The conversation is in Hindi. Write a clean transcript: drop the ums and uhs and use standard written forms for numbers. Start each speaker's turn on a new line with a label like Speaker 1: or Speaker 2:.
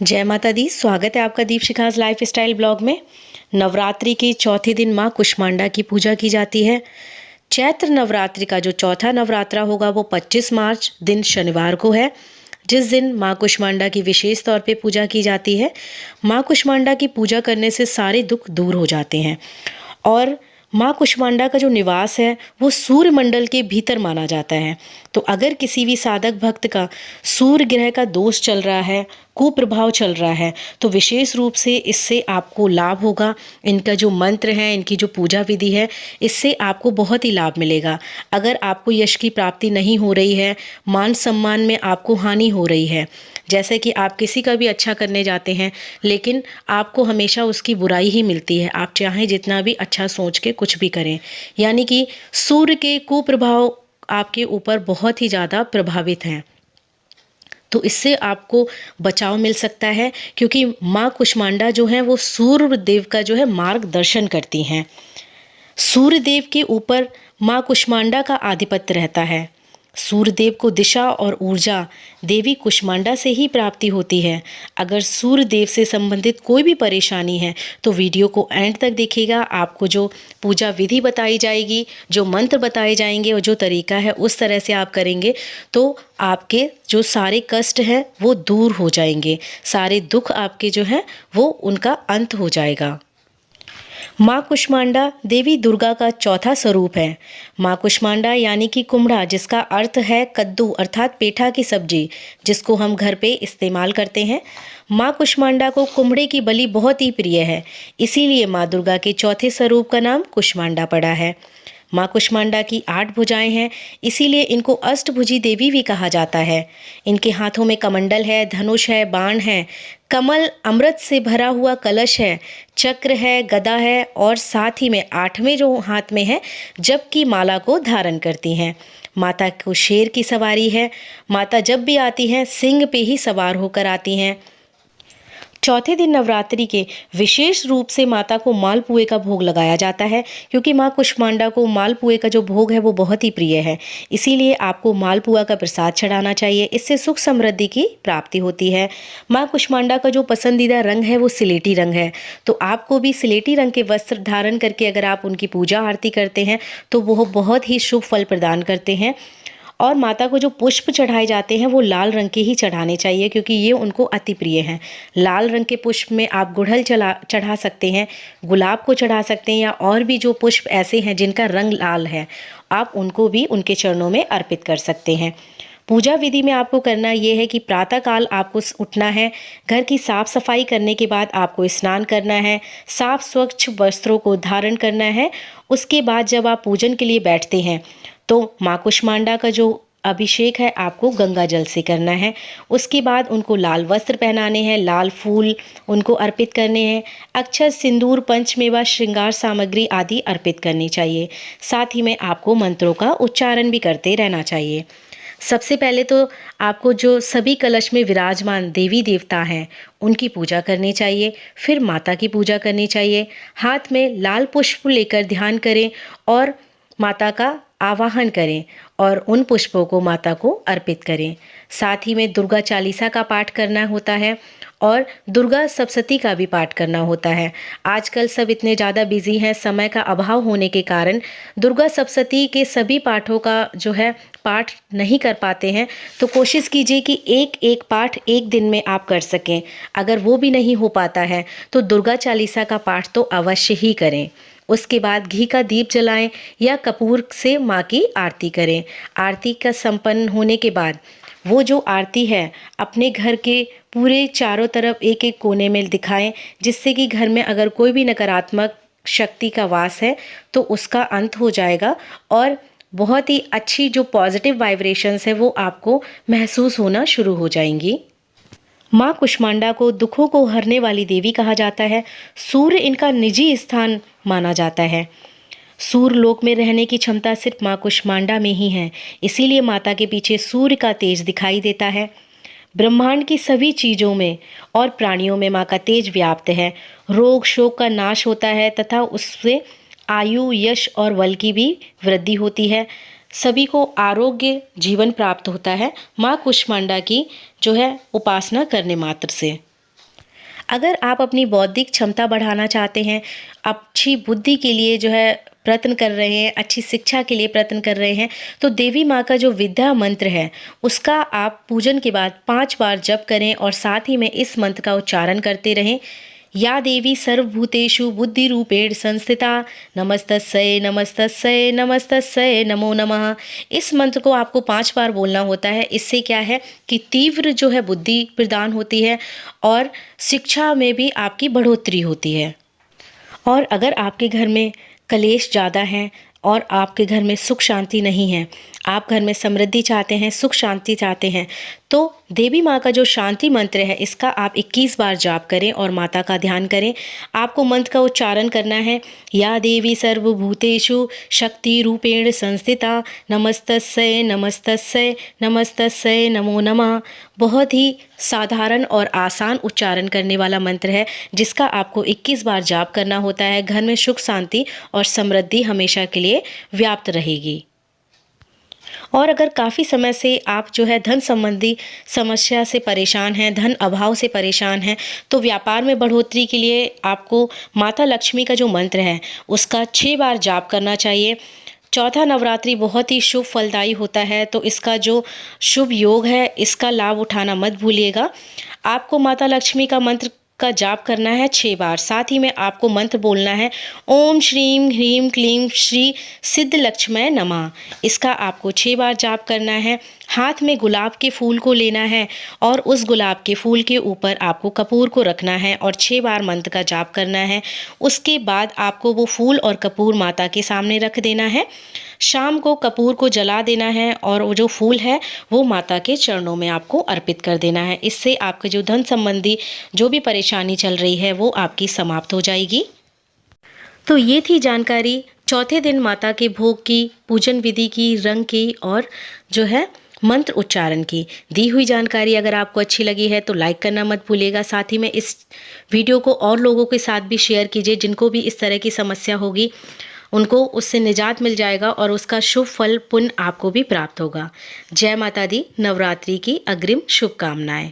Speaker 1: जय माता दी। स्वागत है आपका दीपशिखास लाइफ स्टाइल ब्लॉग में। नवरात्रि के चौथे दिन माँ कुष्मांडा की पूजा की जाती है। चैत्र नवरात्रि का जो चौथा नवरात्रा होगा वो 25 मार्च दिन शनिवार को है, जिस दिन माँ कुष्मांडा की विशेष तौर पे पूजा की जाती है। माँ कुष्मांडा की पूजा करने से सारे दुख दूर हो जाते हैं और माँ कुष्मांडा का जो निवास है वो सूर्य मंडल के भीतर माना जाता है। तो अगर किसी भी साधक भक्त का सूर्य ग्रह का दोष चल रहा है, कुप्रभाव चल रहा है, तो विशेष रूप से इससे आपको लाभ होगा। इनका जो मंत्र है, इनकी जो पूजा विधि है, इससे आपको बहुत ही लाभ मिलेगा। अगर आपको यश की प्राप्ति नहीं हो रही है, मान सम्मान में आपको हानि हो रही है, जैसे कि आप किसी का भी अच्छा करने जाते हैं लेकिन आपको हमेशा उसकी बुराई ही मिलती है, आप चाहे जितना भी अच्छा सोच के कुछ भी करें, यानी कि सूर्य के कुप्रभाव आपके ऊपर बहुत ही ज़्यादा प्रभावित हैं। तो इससे आपको बचाव मिल सकता है, क्योंकि माँ कुष्मांडा जो है वो सूर्य देव का जो है मार्गदर्शन करती हैं। सूर्य देव के ऊपर माँ कुष्मांडा का आधिपत्य रहता है। सूर्य देव को दिशा और ऊर्जा देवी कुष्मांडा से ही प्राप्ति होती है। अगर सूर्य देव से संबंधित कोई भी परेशानी है तो वीडियो को एंड तक देखिएगा। आपको जो पूजा विधि बताई जाएगी, जो मंत्र बताए जाएंगे और जो तरीका है उस तरह से आप करेंगे तो आपके जो सारे कष्ट हैं वो दूर हो जाएंगे, सारे दुख आपके जो हैं वो उनका अंत हो जाएगा। माँ कुष्मांडा देवी दुर्गा का चौथा स्वरूप है। माँ कुष्मांडा यानी कि कुम्हड़ा, जिसका अर्थ है कद्दू अर्थात पेठा की सब्जी, जिसको हम घर पे इस्तेमाल करते हैं। माँ कुष्मांडा को कुम्हड़े की बलि बहुत ही प्रिय है, इसीलिए माँ दुर्गा के चौथे स्वरूप का नाम कुष्मांडा पड़ा है। माँ कुष्मांडा की 8 भुजाएं हैं, इसीलिए इनको अष्टभुजी देवी भी कहा जाता है। इनके हाथों में कमंडल है, धनुष है, बाण है, कमल अमृत से भरा हुआ कलश है, चक्र है, गदा है और साथ ही में 8वें जो हाथ में है जबकि माला को धारण करती हैं। माता को शेर की सवारी है। माता जब भी आती हैं सिंह पे ही सवार होकर आती हैं। चौथे दिन नवरात्रि के विशेष रूप से माता को मालपुए का भोग लगाया जाता है, क्योंकि माँ कुष्मांडा को मालपुए का जो भोग है वो बहुत ही प्रिय है। इसीलिए आपको मालपुआ का प्रसाद चढ़ाना चाहिए, इससे सुख समृद्धि की प्राप्ति होती है। माँ कुष्मांडा का जो पसंदीदा रंग है वो सिलेटी रंग है, तो आपको भी सिलेटी रंग के वस्त्र धारण करके अगर आप उनकी पूजा आरती करते हैं तो वो बहुत ही शुभ फल प्रदान करते हैं। और माता को जो पुष्प चढ़ाए जाते हैं वो लाल रंग के ही चढ़ाने चाहिए, क्योंकि ये उनको अति प्रिय हैं। लाल रंग के पुष्प में आप गुड़हल चढ़ा सकते हैं, गुलाब को चढ़ा सकते हैं, या और भी जो पुष्प ऐसे हैं जिनका रंग लाल है आप उनको भी उनके चरणों में अर्पित कर सकते हैं। पूजा विधि में आपको करना ये है कि प्रातःकाल आपको उठना है, घर की साफ सफाई करने के बाद आपको स्नान करना है, साफ स्वच्छ वस्त्रों को धारण करना है। उसके बाद जब आप पूजन के लिए बैठते हैं तो माँ कुष्मांडा का जो अभिषेक है आपको गंगा जल से करना है। उसके बाद उनको लाल वस्त्र पहनाने हैं, लाल फूल उनको अर्पित करने हैं, अक्षत, सिंदूर, पंचमेवा, श्रृंगार सामग्री आदि अर्पित करनी चाहिए। साथ ही में आपको मंत्रों का उच्चारण भी करते रहना चाहिए। सबसे पहले तो आपको जो सभी कलश में विराजमान देवी देवता हैं उनकी पूजा करनी चाहिए, फिर माता की पूजा करनी चाहिए। हाथ में लाल पुष्प लेकर ध्यान करें और माता का आवाहन करें और उन पुष्पों को माता को अर्पित करें। साथ ही में दुर्गा चालीसा का पाठ करना होता है और दुर्गा सप्तशती का भी पाठ करना होता है। आजकल सब इतने ज़्यादा बिजी हैं, समय का अभाव होने के कारण दुर्गा सप्तशती के सभी पाठों का जो है पाठ नहीं कर पाते हैं, तो कोशिश कीजिए कि एक एक पाठ एक दिन में आप कर सकें। अगर वो भी नहीं हो पाता है तो दुर्गा चालीसा का पाठ तो अवश्य ही करें। उसके बाद घी का दीप जलाएं या कपूर से माँ की आरती करें। आरती का संपन्न होने के बाद वो जो आरती है अपने घर के पूरे चारों तरफ एक एक कोने में दिखाएं, जिससे कि घर में अगर कोई भी नकारात्मक शक्ति का वास है तो उसका अंत हो जाएगा और बहुत ही अच्छी जो पॉजिटिव वाइब्रेशंस है वो आपको महसूस होना शुरू हो जाएंगी। माँ कुष्मांडा को दुखों को हरने वाली देवी कहा जाता है। सूर्य इनका निजी स्थान माना जाता है। सूर्य लोक में रहने की क्षमता सिर्फ माँ कुष्मांडा में ही है, इसीलिए माता के पीछे सूर्य का तेज दिखाई देता है। ब्रह्मांड की सभी चीज़ों में और प्राणियों में माँ का तेज व्याप्त है। रोग शोक का नाश होता है तथा उससे आयु, यश और बल की भी वृद्धि होती है। सभी को आरोग्य जीवन प्राप्त होता है माँ कुष्मांडा की जो है उपासना करने मात्र से। अगर आप अपनी बौद्धिक क्षमता बढ़ाना चाहते हैं, अच्छी बुद्धि के लिए जो है प्रयत्न कर रहे हैं, अच्छी शिक्षा के लिए प्रयत्न कर रहे हैं, तो देवी माँ का जो विद्या मंत्र है, उसका आप पूजन के बाद 5 बार जप करें और साथ ही में इस मंत्र का उच्चारण करते रहें। या देवी सर्वभूतेषु बुद्धिरूपेण संस्थिता नमस्तस्यै नमस्तस्यै नमस्तस्यै नमो नमः। इस मंत्र को आपको 5 बार बोलना होता है। इससे क्या है कि तीव्र जो है बुद्धि प्रदान होती है और शिक्षा में भी आपकी बढ़ोतरी होती है। और अगर आपके घर में कलेश ज़्यादा है और आपके घर में सुख शांति नहीं है, आप घर में समृद्धि चाहते हैं, सुख शांति चाहते हैं, तो देवी माँ का जो शांति मंत्र है इसका आप 21 बार जाप करें और माता का ध्यान करें। आपको मंत्र का उच्चारण करना है, या देवी सर्वभूतेषु शक्ति रूपेण संस्थिता नमस्तस्यै नमस्तस्यै नमस्तस्यै नमो नमः। बहुत ही साधारण और आसान उच्चारण करने वाला मंत्र है जिसका आपको 21 बार जाप करना होता है। घर में सुख शांति और समृद्धि हमेशा के लिए व्याप्त रहेगी। और अगर काफ़ी समय से आप जो है धन संबंधी समस्या से परेशान हैं, धन अभाव से परेशान हैं, तो व्यापार में बढ़ोतरी के लिए आपको माता लक्ष्मी का जो मंत्र है उसका 6 बार जाप करना चाहिए। चौथा नवरात्रि बहुत ही शुभ फलदायी होता है, तो इसका जो शुभ योग है इसका लाभ उठाना मत भूलिएगा। आपको माता लक्ष्मी का मंत्र का जाप करना है 6 बार। साथ ही में आपको मंत्र बोलना है, ओम श्रीम ह्रीम क्लीम श्री सिद्ध लक्ष्मय नमः। इसका आपको 6 बार जाप करना है। हाथ में गुलाब के फूल को लेना है और उस गुलाब के फूल के ऊपर आपको कपूर को रखना है और 6 बार मंत्र का जाप करना है। उसके बाद आपको वो फूल और कपूर माता के सामने रख देना है। शाम को कपूर को जला देना है और वो जो फूल है वो माता के चरणों में आपको अर्पित कर देना है। इससे आपके जो धन संबंधी जो भी परेशानी चल रही है वो आपकी समाप्त हो जाएगी। तो ये थी जानकारी चौथे दिन माता के भोग की, पूजन विधि की, रंग की और जो है मंत्र उच्चारण की। दी हुई जानकारी अगर आपको अच्छी लगी है तो लाइक करना मत भूलिएगा। साथ ही में इस वीडियो को और लोगों के साथ भी शेयर कीजिए जिनको भी इस तरह की समस्या होगी, उनको उससे निजात मिल जाएगा और उसका शुभ फल पुण्य आपको भी प्राप्त होगा। जय माता दी। नवरात्रि की अग्रिम शुभकामनाएं।